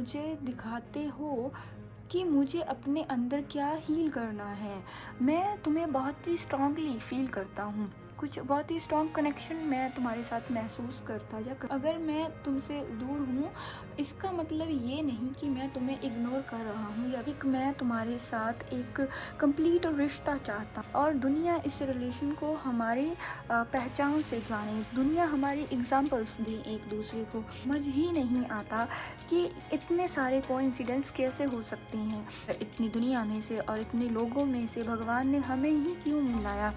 मुझे दिखाते हो कि मुझे अपने अंदर क्या हील करना है। मैं तुम्हें बहुत ही स्ट्रांगली फील करता हूँ, कुछ बहुत ही स्ट्रॉन्ग कनेक्शन मैं तुम्हारे साथ महसूस करता अगर मैं तुमसे दूर हूँ, इसका मतलब ये नहीं कि मैं तुम्हें इग्नोर कर रहा हूँ या एक मैं तुम्हारे साथ एक कंप्लीट रिश्ता चाहता और दुनिया इस रिलेशन को हमारी पहचान से जाने, दुनिया हमारी एग्जाम्पल्स दे एक दूसरे को। समझ ही नहीं आता कि इतने सारे कोइंसिडेंस कैसे हो सकते हैं। इतनी दुनिया में से और इतने लोगों में से भगवान ने हमें ही क्यों मिलाया।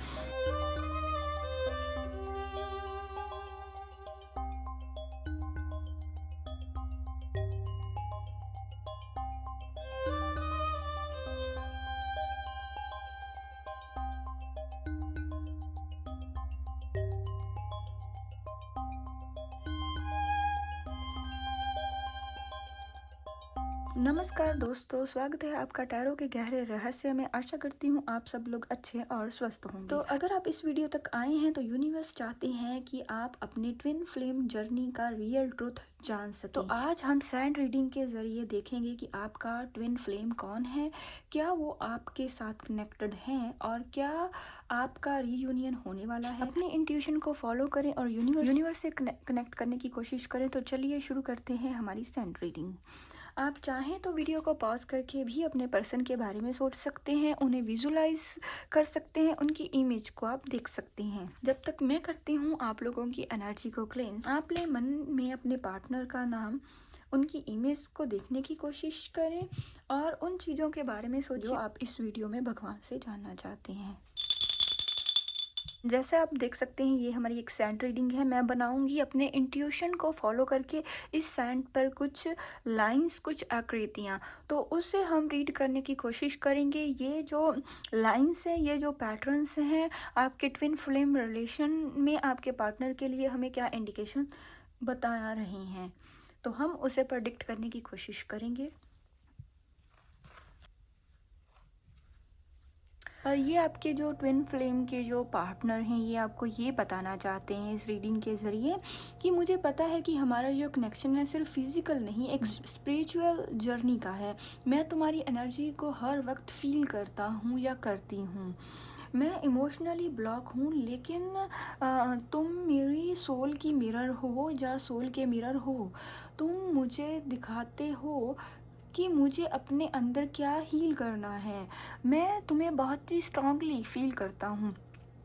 नमस्कार दोस्तों, स्वागत है आपका टैरो के गहरे रहस्य में। आशा करती हूँ आप सब लोग अच्छे और स्वस्थ होंगे। तो अगर आप इस वीडियो तक आए हैं तो यूनिवर्स चाहते हैं कि आप अपने ट्विन फ्लेम जर्नी का रियल ट्रुथ जान सकें। तो आज हम सैंड रीडिंग के जरिए देखेंगे कि आपका ट्विन फ्लेम कौन है, क्या वो आपके साथ कनेक्टेड हैं और क्या आपका रीयूनियन होने वाला है। अपनी इंट्यूशन को फॉलो करें और यूनिवर्स से कनेक्ट करने की कोशिश करें। तो चलिए शुरू करते हैं हमारी सैंड रीडिंग। आप चाहें तो वीडियो को पॉज करके भी अपने पर्सन के बारे में सोच सकते हैं, उन्हें विजुलाइज कर सकते हैं, उनकी इमेज को आप देख सकते हैं। जब तक मैं करती हूँ आप लोगों की एनर्जी को क्लेंस, आप अपने मन में अपने पार्टनर का नाम, उनकी इमेज को देखने की कोशिश करें और उन चीज़ों के बारे में सोचो जो आप इस वीडियो में भगवान से जानना चाहते हैं। जैसे आप देख सकते हैं ये हमारी एक सैंड रीडिंग है। मैं बनाऊंगी अपने इंट्यूशन को फॉलो करके इस सैंड पर कुछ लाइंस, कुछ आकृतियाँ, तो उसे हम रीड करने की कोशिश करेंगे। ये जो लाइंस हैं, ये जो पैटर्न्स हैं, आपके ट्विन फ्लेम रिलेशन में आपके पार्टनर के लिए हमें क्या इंडिकेशन बता रहे हैं, तो हम उसे प्रेडिक्ट करने की कोशिश करेंगे। ये आपके जो ट्विन फ्लेम के जो पार्टनर हैं, ये आपको ये बताना चाहते हैं इस रीडिंग के ज़रिए कि मुझे पता है कि हमारा जो कनेक्शन है सिर्फ फिज़िकल नहीं, एक स्पिरिचुअल जर्नी का है। मैं तुम्हारी एनर्जी को हर वक्त फील करता हूँ या करती हूँ। मैं इमोशनली ब्लॉक हूँ, लेकिन तुम मेरी सोल की मिरर हो या सोल के मिरर हो। तुम मुझे दिखाते हो कि मुझे अपने अंदर क्या हील करना है। मैं तुम्हें बहुत ही स्ट्रांगली फील करता हूँ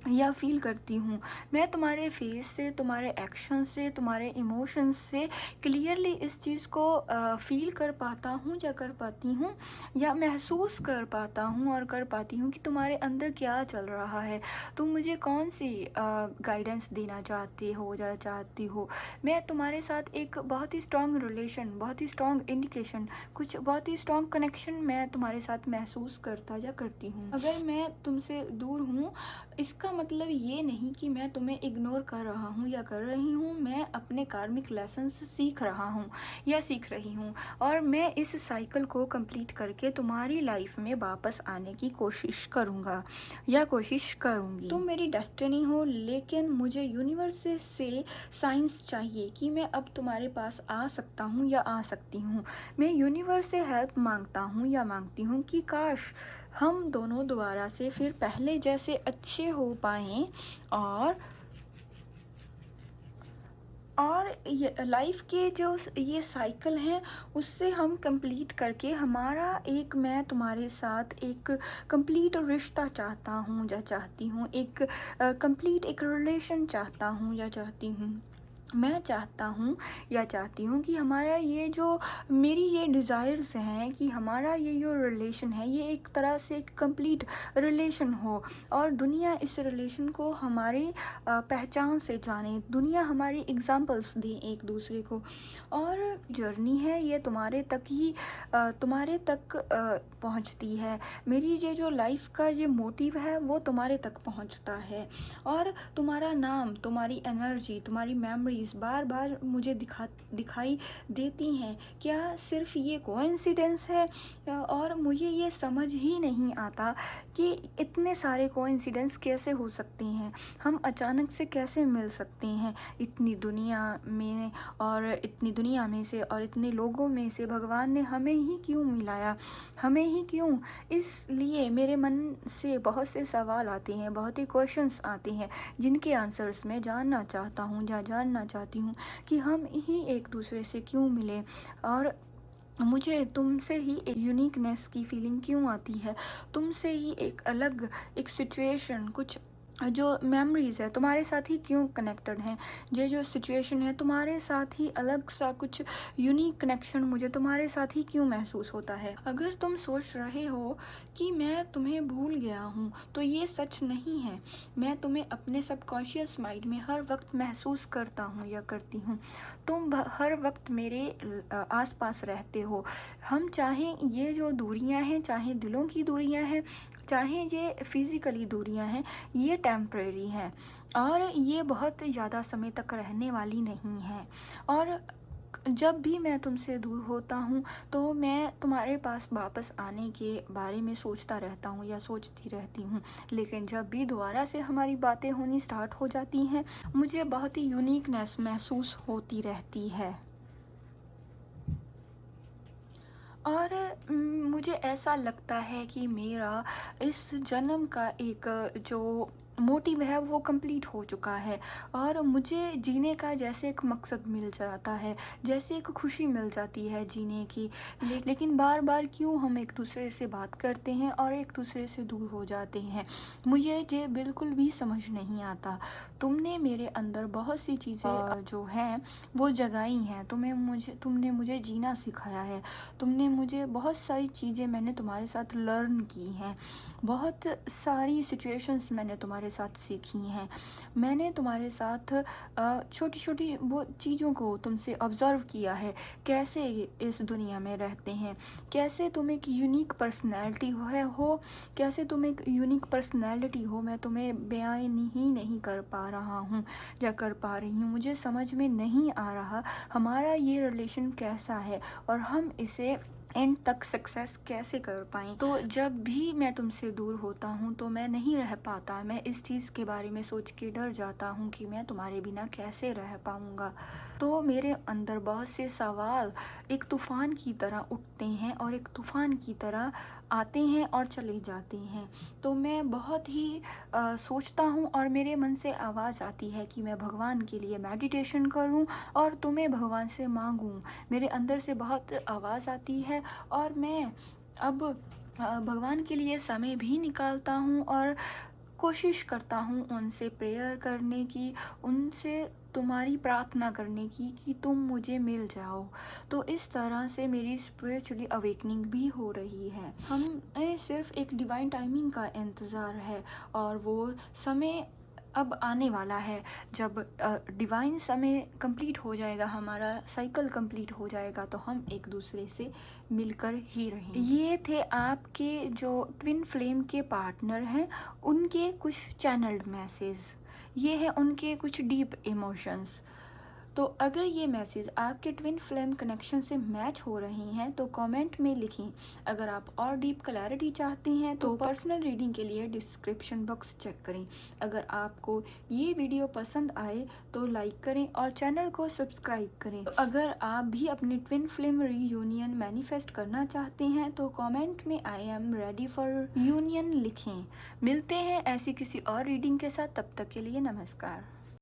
या फील करती हूँ। मैं तुम्हारे फेस से, तुम्हारे एक्शन से, तुम्हारे इमोशंस से क्लियरली इस चीज़ को फील कर पाता हूँ या कर पाती हूँ या महसूस कर पाता हूँ और कर पाती हूँ कि तुम्हारे अंदर क्या चल रहा है, तुम मुझे कौन सी गाइडेंस देना चाहते हो या चाहती हो। मैं तुम्हारे साथ एक बहुत ही स्ट्रॉन्ग रिलेशन, बहुत ही स्ट्रॉन्ग इंडिकेशन, कुछ बहुत ही स्ट्रॉन्ग कनेक्शन मैं तुम्हारे साथ महसूस करता या करती हूँ। अगर मैं तुमसे दूर हूँ, इसका मतलब ये नहीं कि मैं तुम्हें इग्नोर कर रहा हूँ या कर रही हूँ। मैं अपने कार्मिक लेसन्स सीख रहा हूँ या सीख रही हूँ और मैं इस साइकिल को कंप्लीट करके तुम्हारी लाइफ में वापस आने की कोशिश करूँगा या कोशिश करूँगी। तुम मेरी डेस्टिनी हो, लेकिन मुझे यूनिवर्स से साइंस चाहिए कि मैं अब तुम्हारे पास आ सकता हूँ या आ सकती हूँ। मैं यूनिवर्स से हेल्प मांगता हूँ या मांगती हूँ कि काश हम दोनों दोबारा से फिर पहले जैसे अच्छे हो पाएं और ये लाइफ के जो ये साइकिल हैं उससे हम कंप्लीट करके हमारा एक मैं तुम्हारे साथ एक कंप्लीट रिश्ता चाहता हूँ या चाहती हूँ, एक कंप्लीट एक रिलेशन चाहता हूँ या चाहती हूँ। मैं चाहता हूँ या चाहती हूँ कि हमारा ये जो मेरी ये डिज़ायर्स हैं कि हमारा ये जो रिलेशन है ये एक तरह से एक कंप्लीट रिलेशन हो और दुनिया इस रिलेशन को हमारी पहचान से जाने, दुनिया हमारी एग्जाम्पल्स दें एक दूसरे को। और जर्नी है ये तुम्हारे तक ही तुम्हारे तक पहुँचती है। मेरी ये जो लाइफ का ये मोटिव है वो तुम्हारे तक पहुँचता है और तुम्हारा नाम, तुम्हारी एनर्जी, तुम्हारी मेमोरी मेमोरीज बार बार मुझे दिखाई देती हैं। क्या सिर्फ ये कोइंसिडेंस है? और मुझे ये समझ ही नहीं आता कि इतने सारे कोइंसिडेंस कैसे हो सकते हैं, हम अचानक से कैसे मिल सकते हैं इतनी दुनिया में, और इतनी दुनिया में से और इतने लोगों में से भगवान ने हमें ही क्यों मिलाया, हमें ही क्यों? इसलिए मेरे मन से बहुत से सवाल आते हैं, बहुत ही क्वेश्चंस आते हैं जिनके आंसर्स मैं जानना चाहता हूँ या जानना चाहती हूँ कि हम ही एक दूसरे से क्यों मिले, और मुझे तुमसे ही एक यूनिकनेस की फीलिंग क्यों आती है, तुमसे ही एक अलग एक सिचुएशन, कुछ जो मेमोरीज है तुम्हारे साथ ही क्यों कनेक्टेड हैं, ये जो सिचुएशन है तुम्हारे साथ ही अलग सा कुछ यूनिक कनेक्शन मुझे तुम्हारे साथ ही क्यों महसूस होता है। अगर तुम सोच रहे हो कि मैं तुम्हें भूल गया हूँ तो ये सच नहीं है। मैं तुम्हें अपने सबकॉन्शियस माइंड में हर वक्त महसूस करता हूँ या करती हूँ। तुम हर वक्त मेरे आसपास रहते हो। हम चाहे ये जो दूरियां हैं, चाहे दिलों की दूरियां हैं, चाहे ये फिज़िकली दूरियां हैं, ये टेम्परेरी हैं और ये बहुत ज़्यादा समय तक रहने वाली नहीं हैं। और जब भी मैं तुमसे दूर होता हूँ तो मैं तुम्हारे पास वापस आने के बारे में सोचता रहता हूँ या सोचती रहती हूँ, लेकिन जब भी दोबारा से हमारी बातें होनी स्टार्ट हो जाती हैं मुझे बहुत ही यूनिकनेस महसूस होती रहती है। और मुझे ऐसा लगता है कि मेरा इस जन्म का एक जो मोटिव है वो कंप्लीट हो चुका है और मुझे जीने का जैसे एक मकसद मिल जाता है, जैसे एक खुशी मिल जाती है जीने की। लेकिन बार बार क्यों हम एक दूसरे से बात करते हैं और एक दूसरे से दूर हो जाते हैं, मुझे ये बिल्कुल भी समझ नहीं आता। तुमने मेरे अंदर बहुत सी चीज़ें जो हैं वो जगाई हैं, तुमने मुझे जीना सिखाया है, तुमने मुझे बहुत सारी चीज़ें मैंने तुम्हारे साथ लर्न की हैं, बहुत सारी सिचुएशंस मैंने तुम्हारे साथ सीखी हैं। मैंने तुम्हारे साथ छोटी छोटी वो चीज़ों को तुमसे ऑब्ज़र्व किया है, कैसे इस दुनिया में रहते हैं, कैसे तुम एक यूनिक पर्सनैलिटी हो, कैसे तुम एक यूनिक पर्सनैलिटी हो। मैं तुम्हें बयान ही नहीं कर पा रहा हूँ या कर पा रही हूँ, मुझे समझ में नहीं आ रहा हमारा ये रिलेशन कैसा है और हम इसे एंड तक सक्सेस कैसे कर पाएँ। तो जब भी मैं तुमसे दूर होता हूँ तो मैं नहीं रह पाता, मैं इस चीज़ के बारे में सोच के डर जाता हूँ कि मैं तुम्हारे बिना कैसे रह पाऊँगा। तो मेरे अंदर बहुत से सवाल एक तूफ़ान की तरह उठते हैं और एक तूफ़ान की तरह आते हैं और चले जाते हैं। तो मैं बहुत ही सोचता हूँ और मेरे मन से आवाज़ आती है कि मैं भगवान के लिए मेडिटेशन करूँ और तुम्हें भगवान से मांगूँ। मेरे अंदर से बहुत आवाज़ आती है और मैं अब भगवान के लिए समय भी निकालता हूँ और कोशिश करता हूँ उनसे प्रेयर करने की, उनसे तुम्हारी प्रार्थना करने की कि तुम मुझे मिल जाओ। तो इस तरह से मेरी स्पिरिचुअली अवेकनिंग भी हो रही है। हमें सिर्फ एक डिवाइन टाइमिंग का इंतज़ार है और वो समय अब आने वाला है जब डिवाइन समय कंप्लीट हो जाएगा, हमारा साइकिल कंप्लीट हो जाएगा तो हम एक दूसरे से मिलकर ही रहेंगे। ये थे आपके जो ट्विन फ्लेम के पार्टनर हैं उनके कुछ चैनल्ड मैसेज, ये है उनके कुछ डीप इमोशंस। तो अगर ये मैसेज आपके ट्विन फ्लेम कनेक्शन से मैच हो रही हैं तो कमेंट में लिखें। अगर आप और डीप क्लैरिटी चाहते हैं तो पर्सनल रीडिंग के लिए डिस्क्रिप्शन बॉक्स चेक करें। अगर आपको ये वीडियो पसंद आए तो लाइक करें और चैनल को सब्सक्राइब करें। तो अगर आप भी अपने ट्विन फ्लेम रीयूनियन मैनिफेस्ट करना चाहते हैं तो कमेंट में I am ready for union लिखें। मिलते हैं ऐसी किसी और रीडिंग के साथ, तब तक के लिए नमस्कार।